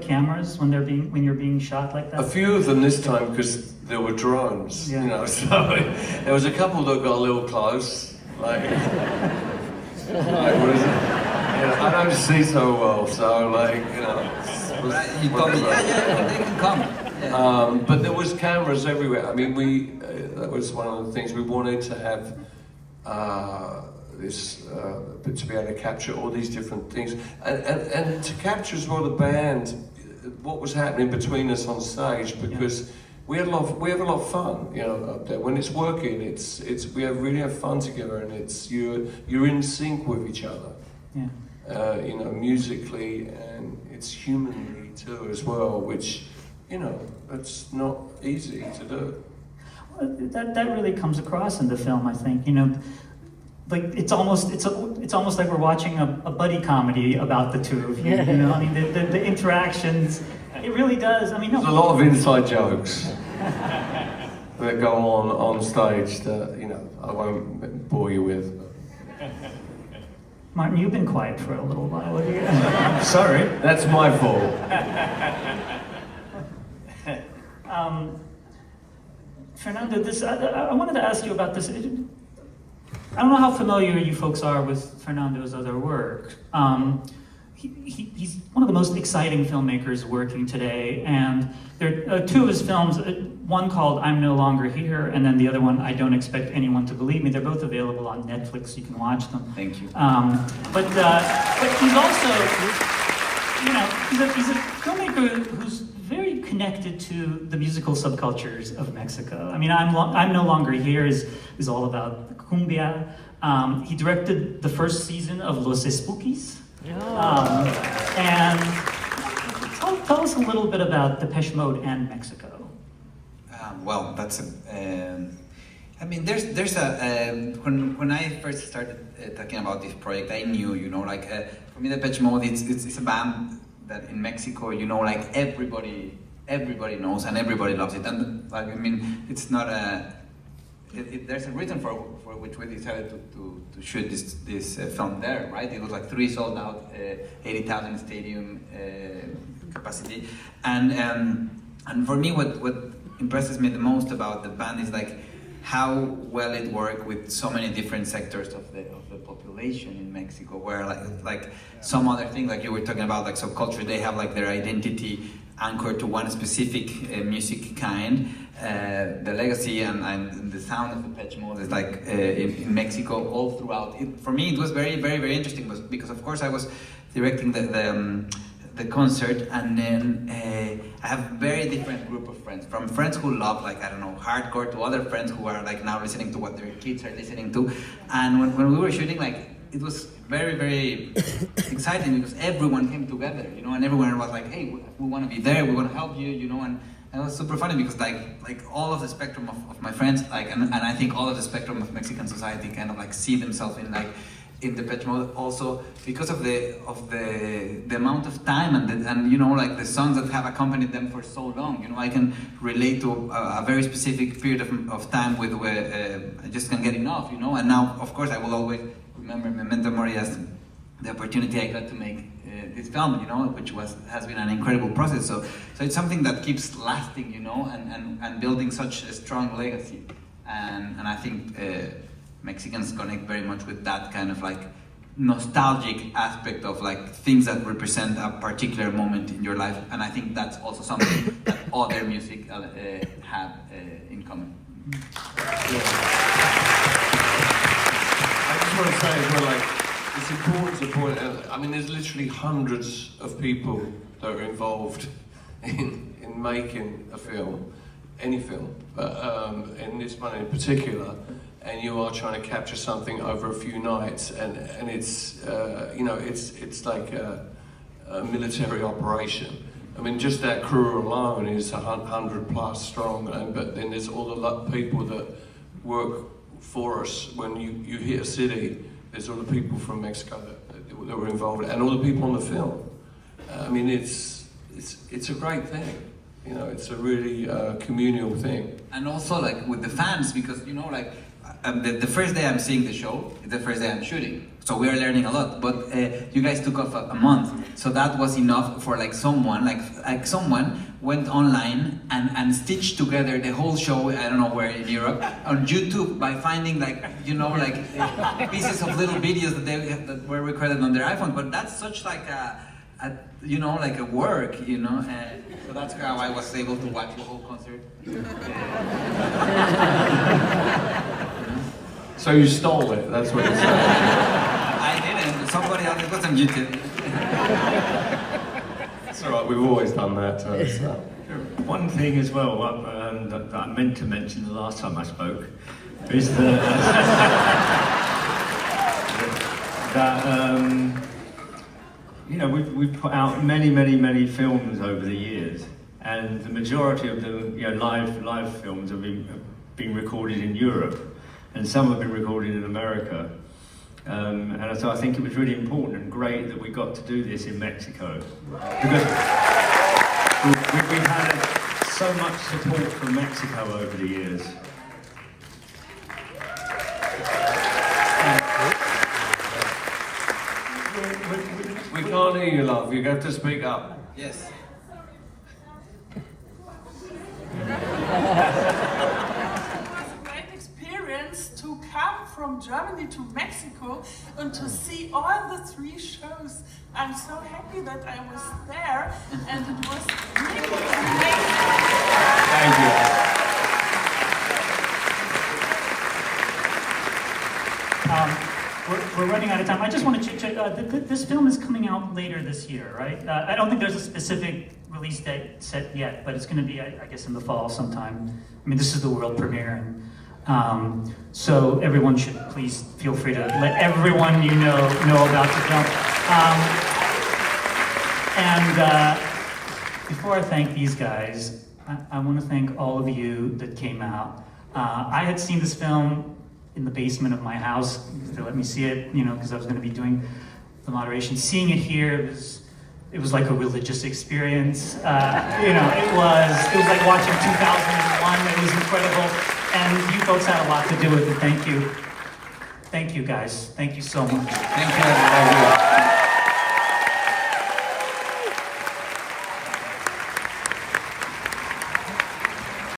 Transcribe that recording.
cameras when you're being shot like that? A few of them this time because there were drones, Yeah. you know. So there was a couple that got a little close, like what is it? Yeah, I don't see so well, so like you know. You told me, yeah, they can come. Yeah. But there was cameras everywhere. I mean, that was one of the things we wanted to have. To be able to capture all these different things, and to capture as well the band, what was happening between us on stage, because we have a lot of fun, you know, up there. When it's working, we really have fun together, and you're in sync with each other. Yeah. You know, musically, and it's humanly too as well, which, you know, that's not easy to do. Well, that really comes across in the film, I think. You know, like it's almost like we're watching a buddy comedy about the two of you. You know, I mean, the interactions. It really does. I mean, no. There's a lot of inside jokes that go on stage that, you know, I won't bore you with. Martin, you've been quiet for a little while. What are you? I'm sorry. That's my fault. Fernando, I wanted to ask you about this. I don't know how familiar you folks are with Fernando's other work. He's one of the most exciting filmmakers working today, and there are two of his films, one called I'm No Longer Here, and then the other one, I Don't Expect Anyone to Believe Me. They're both available on Netflix, you can watch them. Thank you. But he's also, you know, he's a filmmaker who's very connected to the musical subcultures of Mexico. I mean, I'm No Longer Here is all about cumbia. He directed the first season of Los Espookies. And tell us a little bit about Depeche Mode and Mexico. Well, that's I mean, there's a when I first started talking about this project, I knew, you know, like for me, Depeche Mode, it's a band that in Mexico, you know, like everybody knows and everybody loves it, and like I mean, it's not a. There's a reason for which we decided to shoot this film there, right? It was like 3 sold out, 80,000 stadium capacity, and for me, what impresses me the most about the band is like how well it worked with so many different sectors of the population in Mexico, where like some other things, like you were talking about, like subculture, they have like their identity anchored to one specific music kind. The legacy and the sound of Depeche Mode is like in Mexico all throughout. For me, it was very, very, very interesting because of course I was directing the concert, and then I have a very different group of friends, from friends who love, like, I don't know, hardcore, to other friends who are like now listening to what their kids are listening to. And when we were shooting, like, it was very, very exciting because everyone came together, you know, and everyone was like, hey, we want to be there, we want to help you, you know, and it was super funny because like all of the spectrum of my friends, like, and I think all of the spectrum of Mexican society kind of like see themselves in Depeche Mode also because of the amount of time and you know, like the songs that have accompanied them for so long. You know, I can relate to a very specific period of time where I just can't get enough. You know, and now of course I will always remember Memento Mori as the opportunity I got to make this film, you know, which has been an incredible process. So it's something that keeps lasting, you know, and building such a strong legacy. And I think Mexicans connect very much with that kind of like nostalgic aspect of like things that represent a particular moment in your life. And I think that's also something that other music have in common. Yeah. I just want to say as well, like, it's important to point out, I mean, there's literally hundreds of people that are involved in making a film, any film, but in this one in particular, and you are trying to capture something over a few nights, and it's, you know, it's like a military operation. I mean, just that crew alone is 100 plus strong, but then there's all the people that work for us. When you hit a city, there's all the people from Mexico that were involved, and all the people on the film. I mean, it's a great thing. You know, it's a really communal thing. And also, like, with the fans, because, you know, like, the first day I'm seeing the show is the first day I'm shooting. So we are learning a lot. But you guys took off a month, so that was enough for like someone went online and stitched together the whole show. I don't know where in Europe on YouTube by finding pieces of little videos that were recorded on their iPhone. But that's such like a work, so that's how I was able to watch the whole concert. So you stole it, that's what you're saying. I didn't, somebody else, it was on YouTube. It's alright, we've always done that to us. One thing as well that I meant to mention the last time I spoke is we've put out many films over the years, and the majority of them, live films have been recorded in Europe, and some have been recorded in America. And so I think it was really important and great that we got to do this in Mexico, because we've had so much support from Mexico over the years. We can't hear you, love. You have to speak up. Yes. To come from Germany to Mexico and to see all the 3 shows. I'm so happy that I was there, and it was really amazing. Thank We're running out of time. I just want to check. This film is coming out later this year, right? I don't think there's a specific release date set yet, but it's going to be, I guess, in the fall sometime. I mean, this is the world premiere. So everyone should please feel free to let everyone you know about the film. Before I thank these guys, I want to thank all of you that came out. I had seen this film in the basement of my house. They let me see it, because I was going to be doing the moderation. Seeing it here, it was like a religious experience. It was like watching 2001. It was incredible. And you folks had a lot to do with it. Thank you. Thank you, guys. Thank you so much. Thank you, everybody.